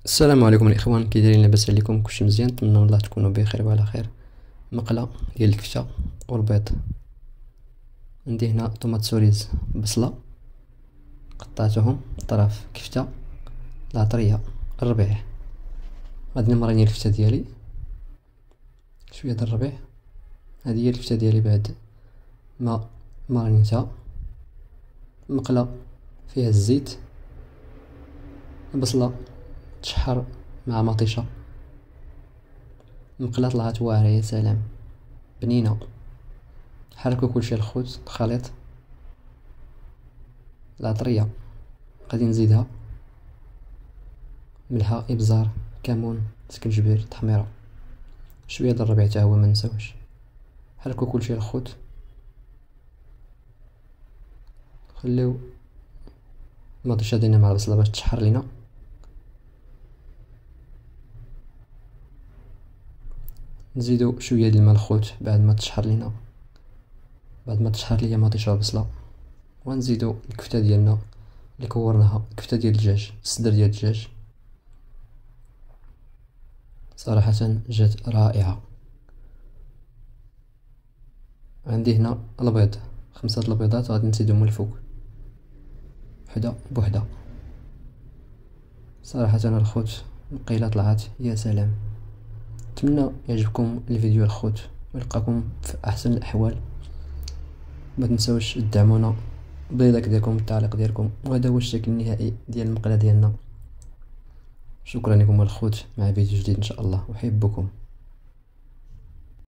السلام عليكم الاخوان، كي دايرين؟ لاباس عليكم؟ كلشي مزيان؟ نتمنى الله تكونوا بخير وعلى خير. مقله ديال الكفته والبيض. عندي هنا طوماط سوريز، بصله قطعتهم، طرف كفته، العطريه، الربيع. غادي نمريني الكفته ديالي شويه د الربيع. هذه هي الكفته ديالي بعد ما مرينيتها. مقله فيها الزيت، البصله تشحر مع مطيشه، مقله طلعت واعره يا سلام، بنينه. حركوا كلشي الخوت الخليط. العطريه غادي نزيدها، ملحه، ابزار، كمون، سكنجبير، تحميره، شويه د الربيع تا هو ما نساوش. حركوا كلشي الخوت، خليو المطيشه ديالنا مع البصله باش تشحر لينا. نزيدو شويه ديال الماء الخوت بعد ما تشحر لينا، بعد ما تشحر ليا مطيشه البصله. ونزيدو الكفته ديالنا اللي كورناها، الكفته ديال الدجاج، الصدر ديال الدجاج. صراحه جات رائعه. عندي هنا البيض، 5 البيضات غادي نزيدهم من الفوق وحده بوحده. صراحه الخوت القيله طلعت يا سلام. نتمنى يعجبكم الفيديو الخوت ويلقاكم في احسن الاحوال. ما تنساوش تدعمونا بلايك ديالكم والتعليق ديالكم. وهذا هو الشكل النهائي ديال المقله ديالنا. شكرا لكم الخوت، مع فيديو جديد ان شاء الله، احبكم.